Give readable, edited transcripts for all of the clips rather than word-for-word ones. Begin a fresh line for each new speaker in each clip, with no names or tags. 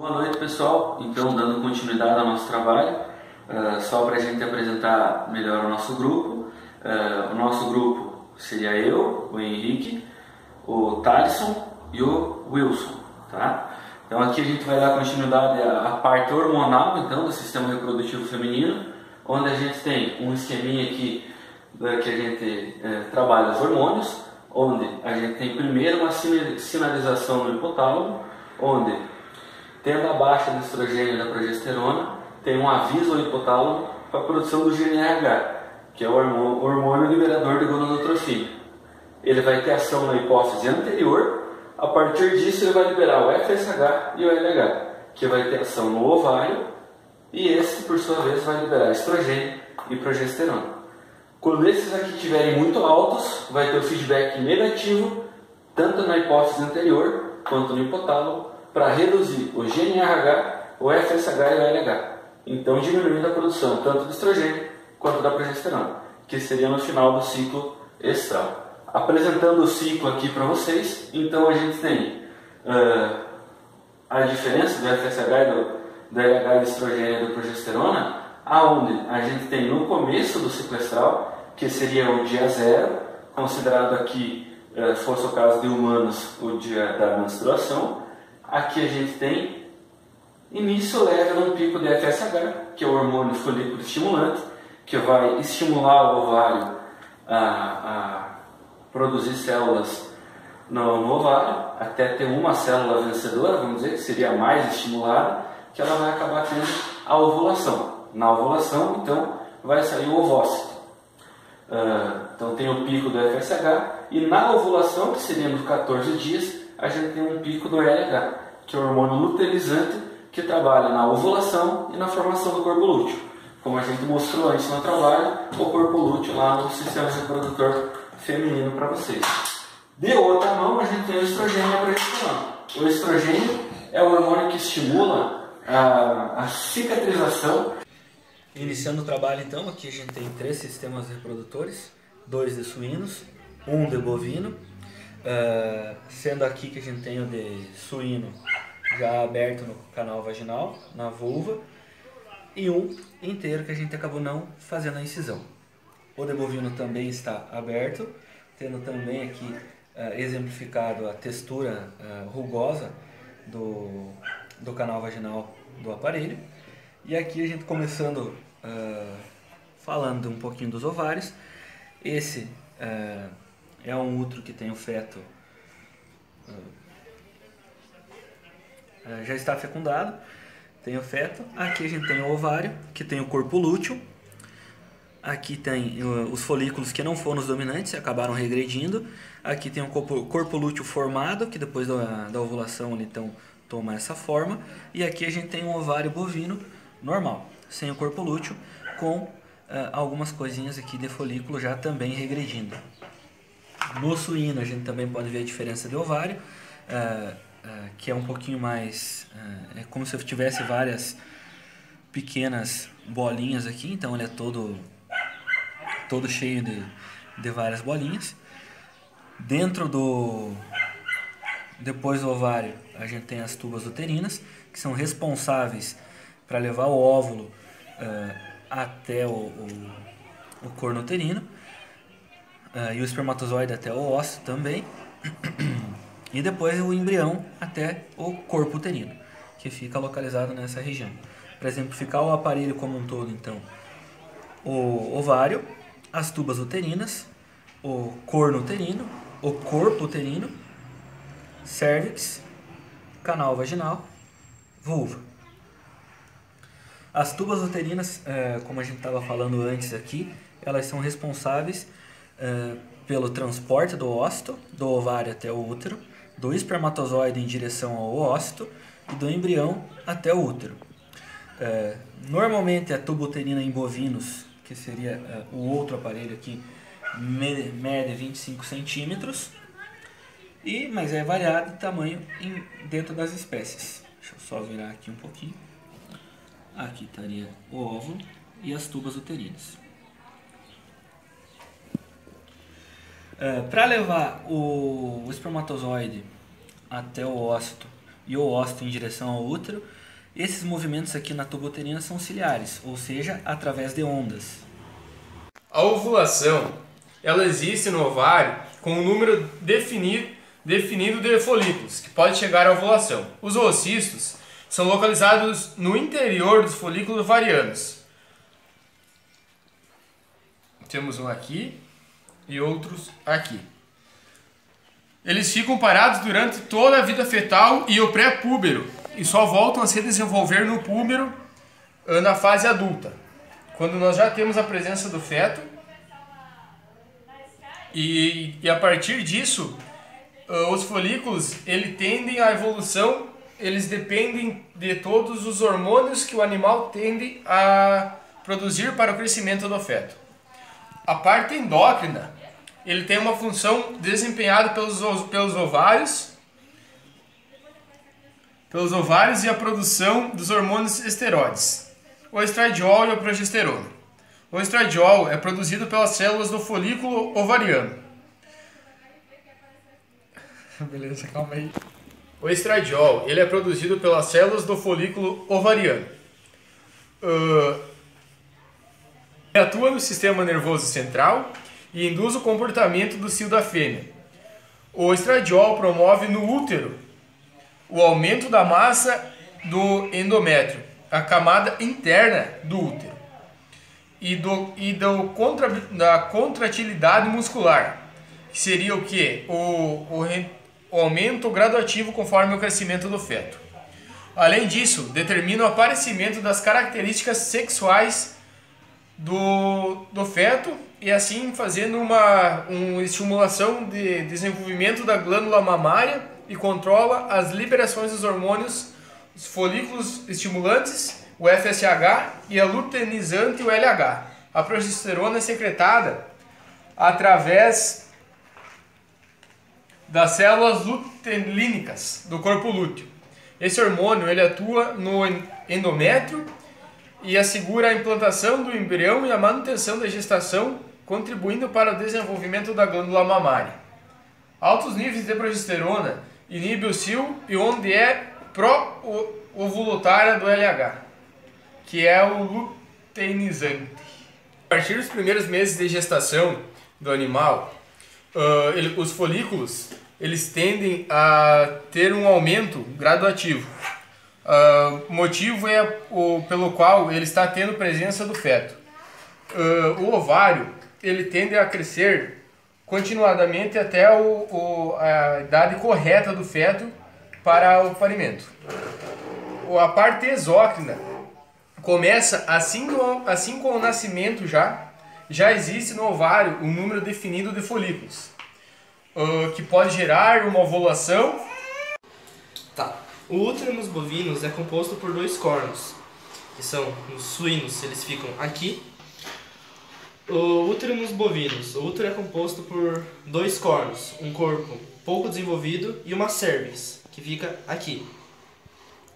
Boa noite, pessoal. Então, dando continuidade ao nosso trabalho, só para a gente apresentar melhor o nosso grupo. O nosso grupo seria eu, o Henrique, o Thaleson e o Wilson, tá? Então aqui a gente vai dar continuidade à parte hormonal, então, do sistema reprodutivo feminino, onde a gente tem um esqueminha aqui que a gente trabalha os hormônios, onde a gente tem primeiro uma sinalização no hipotálamo, onde, tendo a baixa do estrogênio e da progesterona, tem um aviso ao hipotálamo para a produção do GnRH, que é o hormônio liberador de gonadotrofina. Ele vai ter ação na hipófise anterior. A partir disso ele vai liberar o FSH e o LH, que vai ter ação no ovário, e esse, por sua vez, vai liberar estrogênio e progesterona. Quando esses aqui estiverem muito altos, vai ter o feedback negativo, tanto na hipófise anterior quanto no hipotálamo, para reduzir o GnRH, o FSH e o LH. Então diminuindo a produção tanto do estrogênio quanto da progesterona, que seria no final do ciclo estral. Apresentando o ciclo aqui para vocês, então a gente tem a diferença do FSH do LH, do estrogênio e da progesterona, aonde a gente tem no começo do ciclo estral, que seria o dia zero, considerado aqui, fosse o caso de humanos, o dia da menstruação. Aqui a gente tem início leve num pico de FSH, que é o hormônio folículo estimulante, que vai estimular o ovário a produzir células no ovário, até ter uma célula vencedora, vamos dizer, que seria a mais estimulada, que ela vai acabar tendo a ovulação. Na ovulação, então, vai sair o ovócito. Então tem o pico do FSH, e na ovulação, que seria nos 14 dias, a gente tem um pico do LH, que é o hormônio luteinizante, que trabalha na ovulação e na formação do corpo lúteo. Como a gente mostrou antes no trabalho, o corpo lúteo lá no sistema reprodutor feminino para vocês. De outra mão, a gente tem o estrogênio e a progesterona. O estrogênio é o hormônio que estimula a cicatrização. Iniciando o trabalho, então, aqui a gente tem 3 sistemas reprodutores, 2 de suínos, 1 de bovino, sendo aqui que a gente tem o de suíno já aberto no canal vaginal, na vulva, e um inteiro que a gente acabou não fazendo a incisão. O de bovino também está aberto, tendo também aqui exemplificado a textura rugosa do canal vaginal do aparelho. E aqui a gente começando falando um pouquinho dos ovários. Esse é um útero que tem o feto já está fecundado, tem o feto. Aqui a gente tem o ovário, que tem o corpo lúteo. Aqui tem os folículos que não foram os dominantes, acabaram regredindo. Aqui tem o corpo lúteo formado, que depois da ovulação ele então toma essa forma. E aqui a gente tem um ovário bovino normal, sem o corpo lúteo, com algumas coisinhas aqui de folículo já também regredindo. No suíno a gente também pode ver a diferença de ovário, que é um pouquinho mais... é como se eu tivesse várias pequenas bolinhas aqui, então ele é todo cheio de várias bolinhas. Depois do ovário a gente tem as tubas uterinas, que são responsáveis para levar o óvulo até o corno uterino, e o espermatozoide até o ósseo também, e depois o embrião até o corpo uterino, que fica localizado nessa região. Para exemplificar o aparelho como um todo, então, o ovário, as tubas uterinas, o corno uterino, o corpo uterino, cérvix, canal vaginal, vulva. As tubas uterinas, como a gente estava falando antes aqui, elas são responsáveis pelo transporte do ócito, do ovário até o útero, do espermatozoide em direção ao ócito e do embrião até o útero. Normalmente a tuba uterina em bovinos, que seria o outro aparelho aqui, mede 25 centímetros, mas é variado de tamanho dentro das espécies. Deixa eu só virar aqui um pouquinho. Aqui estaria o óvulo e as tubas uterinas. Para levar o espermatozoide até o ócito e o ósseo em direção ao útero. Esses movimentos aqui na tuba uterina são ciliares, ou seja, através de ondas.
A ovulação, ela existe no ovário com um número definido de folículos, que pode chegar à ovulação. Os oocistos são localizados no interior dos folículos ovarianos. Temos um aqui e outros aqui. Eles ficam parados durante toda a vida fetal e o pré-púbero, e só voltam a se desenvolver no púbero na fase adulta, quando nós já temos a presença do feto, e a partir disso, os folículos tendem à evolução, eles dependem de todos os hormônios que o animal tende a produzir para o crescimento do feto. A parte endócrina, ele tem uma função desempenhada pelos ovários e a produção dos hormônios esteroides, o estradiol e a progesterona. O estradiol é produzido pelas células do folículo ovariano. Beleza, calma aí. O estradiol, ele é produzido pelas células do folículo ovariano. Ele atua no sistema nervoso central e induz o comportamento do cio da fêmea. O estradiol promove no útero o aumento da massa do endométrio, a camada interna do útero, da contratilidade muscular, que seria o quê? O aumento gradativo conforme o crescimento do feto. Além disso, determina o aparecimento das características sexuais do feto e assim fazendo uma estimulação de desenvolvimento da glândula mamária e controla as liberações dos hormônios, os folículos estimulantes, o FSH e a luteinizante, o LH. A progesterona é secretada através das células luteinínicas do corpo lúteo. Esse hormônio ele atua no endométrio e assegura a implantação do embrião e a manutenção da gestação, contribuindo para o desenvolvimento da glândula mamária. Altos níveis de progesterona inibe o cio e onde é pró-ovulatória do LH, que é o luteinizante. A partir dos primeiros meses de gestação do animal, os folículos eles tendem a ter um aumento graduativo. O motivo é pelo qual ele está tendo presença do feto. O ovário ele tende a crescer continuadamente até a idade correta do feto para o parimento. A parte exócrina começa assim com o nascimento já existe no ovário um número definido de folículos, que pode gerar uma ovulação.
Tá. O útero nos bovinos é composto por 2 cornos, que são nos suínos, eles ficam aqui. O útero nos bovinos, o útero é composto por 2 cornos, um corpo pouco desenvolvido e uma cérvix, que fica aqui.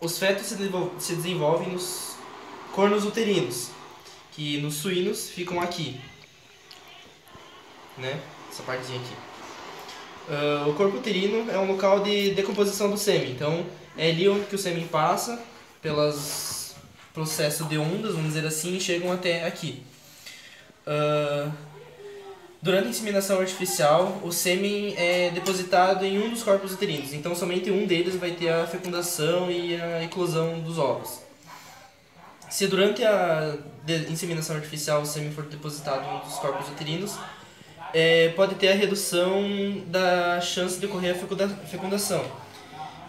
Os fetos se desenvolvem nos cornos uterinos, que nos suínos ficam aqui, né? Essa partezinha aqui. O corpo uterino é um local de decomposição do sêmen, então é ali onde que o sêmen passa pelos processos de ondas, vamos dizer assim, e chegam até aqui. Durante a inseminação artificial, o sêmen é depositado em um dos corpos uterinos, então somente um deles vai ter a fecundação e a eclosão dos ovos. Se durante a inseminação artificial o sêmen for depositado em um dos corpos uterinos, pode ter a redução da chance de ocorrer a fecundação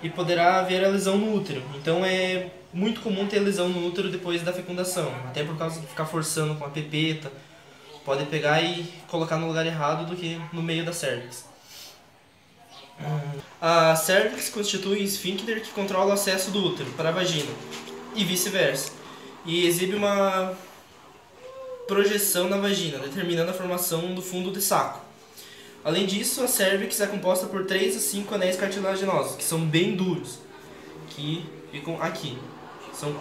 e poderá haver a lesão no útero. Então é muito comum ter lesão no útero depois da fecundação, até por causa de ficar forçando com a pepeta, pode pegar e colocar no lugar errado do que no meio da cérvix. A cérvix constitui um esfíncter que controla o acesso do útero para a vagina e vice-versa, e exibe uma projeção na vagina, determinando a formação do fundo de saco. Além disso, a cérvix é composta por 3 a 5 anéis cartilaginosos, que são bem duros, que ficam aqui. São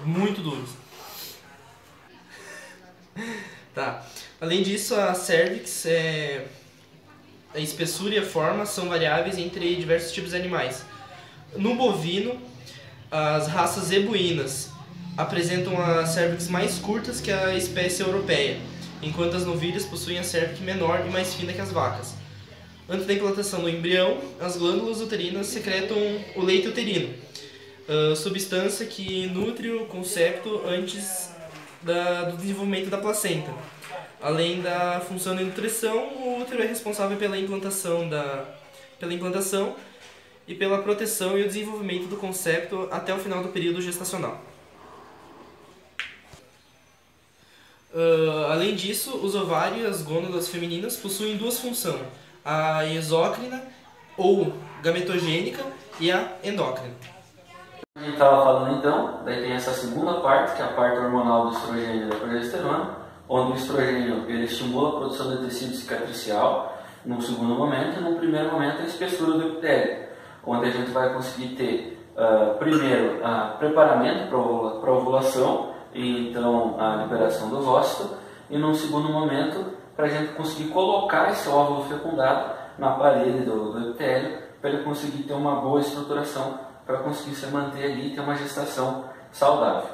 muito duros. Tá. Além disso, a cérvix, a espessura e a forma são variáveis entre diversos tipos de animais. No bovino, as raças zebuínas apresentam as cérvix mais curtas que a espécie europeia, enquanto as novilhas possuem a cérvix menor e mais fina que as vacas. Antes da implantação do embrião, as glândulas uterinas secretam o leite uterino, substância que nutre o concepto antes do desenvolvimento da placenta. Além da função de nutrição, o útero é responsável pela implantação e pela proteção e o desenvolvimento do concepto até o final do período gestacional. Além disso, os ovários e as gônadas femininas possuem duas funções, a exócrina ou gametogênica e a endócrina.
A gente estava falando então, daí tem essa segunda parte, que é a parte hormonal do estrogênio e da progesterona, onde o estrogênio ele estimula a produção de tecido cicatricial num segundo momento, e num primeiro momento a espessura do epitélio, onde a gente vai conseguir ter primeiro preparamento para a ovulação e então a liberação do ovócito, e num segundo momento para a gente conseguir colocar esse óvulo fecundado na parede do epitélio, para ele conseguir ter uma boa estruturação, para conseguir se manter ali e ter uma gestação saudável.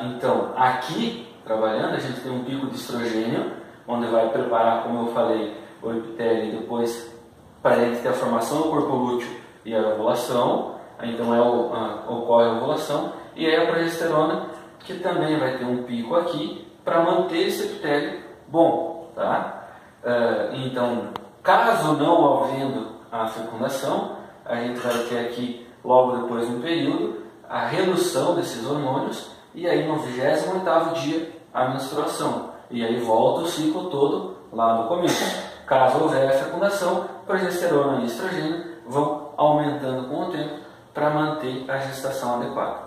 Então, aqui, trabalhando, a gente tem um pico de estrogênio, onde vai preparar, como eu falei, o epitélio e depois para ele ter a formação do corpo lúteo e a ovulação. Então, ocorre a ovulação. E aí a progesterona, que também vai ter um pico aqui, para manter esse epitélio bom. Tá? Então, caso não havendo a fecundação, a gente vai ter aqui, logo depois de um período, a redução desses hormônios, e aí no 28º dia a menstruação, e aí volta o ciclo todo lá no começo. Caso houver a fecundação, progesterona e estrogênio vão aumentando com o tempo para manter a gestação adequada.